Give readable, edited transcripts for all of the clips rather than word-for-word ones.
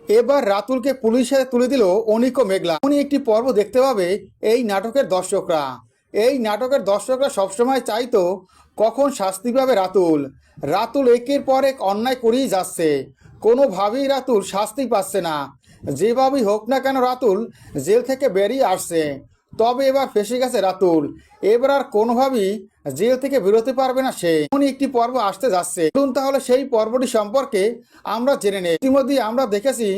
এবার রাতুলকে পুলিশের তুলে দিল অনিক ও মেঘলা। উনি একটি পর্ব দেখতে পাবে এই নাটকের দর্শকরা। এই নাটকের দর্শকরা সবসময় চাইতো কখন শাস্তি পাবে রাতুল। রাতুল একের পর এক অন্যায় করেই যাচ্ছে, কোনোভাবেই রাতুল শাস্তি পাচ্ছে না। যেভাবেই হোক না কেন রাতুল জেল থেকে বেরিয়ে আসছে, তবে এবার ফেসে গেছে রাতুল। এবার আর কোনোভাবেই জেল থেকে বেরোতে পারবে না সে। এমনই একটি পর্ব আসতে যাচ্ছে, চলুন তাহলে সেই পর্বটি সম্পর্কে আমরা জেনে নেই। ইতিমধ্যে আমরা দেখেছি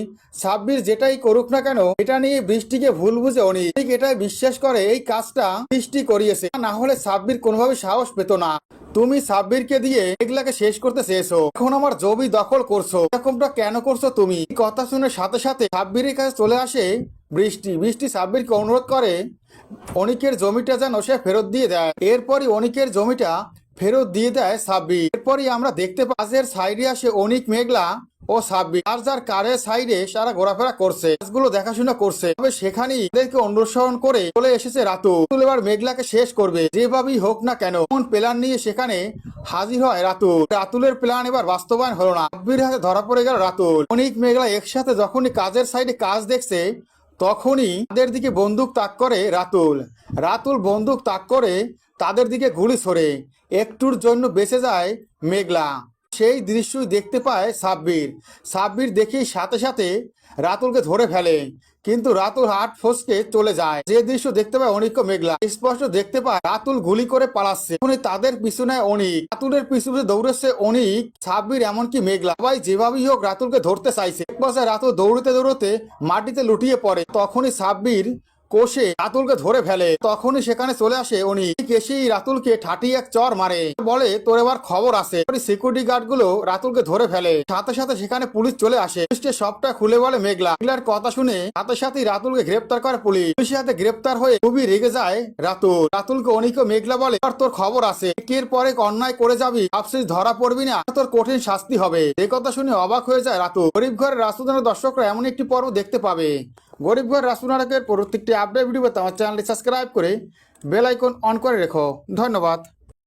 সাব্বির যেটাই করুক না কেন এটা নিয়ে বৃষ্টিকে ভুল বুঝে অনিক এটাই বিশ্বাস করে এই কাজটা বৃষ্টি করিয়েছে, না হলে সাব্বির কোনোভাবে সাহস পেত না। তুমি সাব্বিরকে দিয়ে মেঘলাকে শেষ করতে চেয়েছো, এখন আমার জমি দখল করছো, এরকমটা কেন করছো তুমি? কথা শুনে সাথে সাথে সাব্বিরের কাছে চলে আসে বৃষ্টি। বৃষ্টি সাব্বিরকে অনুরোধ করে অনিকের জমিটা যেন সে ফেরত দিয়ে দেয়। এরপরই অনিকের জমিটা ফেরত দিয়ে দেয় সাব্বির। এরপরই আমরা দেখতে পাই কাজের সাইডে আসে অনিক, মেঘলা ও সাব্বির। আর যার কারের সাইডে সারা ঘোরাফেরা করছে, কাজগুলো দেখাশোনা করছে। তবে সেখানেই এদেরকে অনুসরণ করে চলে এসেছে রাতুল। এবার মেঘলাকে শেষ করবে যেভাবেই হোক না কেন। কোন প্ল্যান নিয়ে সেখানে হাজির হয় রাতুল। রাতুলের প্ল্যান এবার বাস্তবায়ন হলো না, সাব্বির হাতে ধরা পড়ে গেল রাতুল। অনিক মেঘলা একসাথে যখনই কাজের সাইডে কাজ দেখছে তখনই তাদের দিকে বন্দুক তাক করে রাতুল। রাতুল বন্দুক তাক করে তাদের দিকে গুলি ছোড়ে। একটুর জন্য বেঁচে যায় মেঘলা। সেই দৃশ্যই দেখতে পায় সাব্বির। সাব্বির দেখেই সাথে সাথে রাতুলকে ধরে ফেলে, কিন্তু রাতুল হাত ফসকে চলে যায়। যে দৃশ্য দেখতে পায় অনিক ও মেঘলা, স্পষ্ট দেখতে পায় রাতুল গুলি করে পালাচ্ছে। তাদের পিছনে অনিক, রাতুলের পিছনে দৌড়েছে অনিক, সাব্বির এমনকি মেঘলা। সবাই যেভাবেই হোক রাতুলকে ধরতে চাইছে। এক পর্যায়ে রাতুল দৌড়তে দৌড়তে মাটিতে লুটিয়ে পড়ে। তখনই সাব্বির কোষে রাতুলকে ধরে ফেলে। তখনই সেখানে চলে আসে অনিক, এসেই রাতুলকে ঠাটি এক চর মারে, বলে তোর এবার খবর আছে। সিকিউরিটি গার্ড গুলো রাতুলকে ধরে ফেলে। সাথে সাথে সেখানে পুলিশ চলে আসে। পুলিশকে সবটা খুলে বলে মেঘলা। মেঘলার কথা শুনে সাথে সাথেই রাতুলকে গ্রেপ্তার করে পুলিশ। পুলিশের হাতে গ্রেপ্তার হয়ে খুবই রেগে যায় রাতুল। রাতুলকে অনিক ও মেঘলা বলে তোর খবর আছে, একের পরে অন্যায় করে যাবি, ভাবছিস ধরা পড়বি না, তোর কঠিন শাস্তি হবে। এই কথা শুনে অবাক হয়ে যায় রাতুল। গরিব ঘরের রাজপুতানের দর্শকরা এমন একটি পর্ব দেখতে পাবে। গরিব ঘর রাজপুত নাটকের প্রত্যেকটি আপডেট ভিডিও পেতে আমার চ্যানেলটি সাবস্ক্রাইব করে বেল আইকন অন করে রেখো। ধন্যবাদ।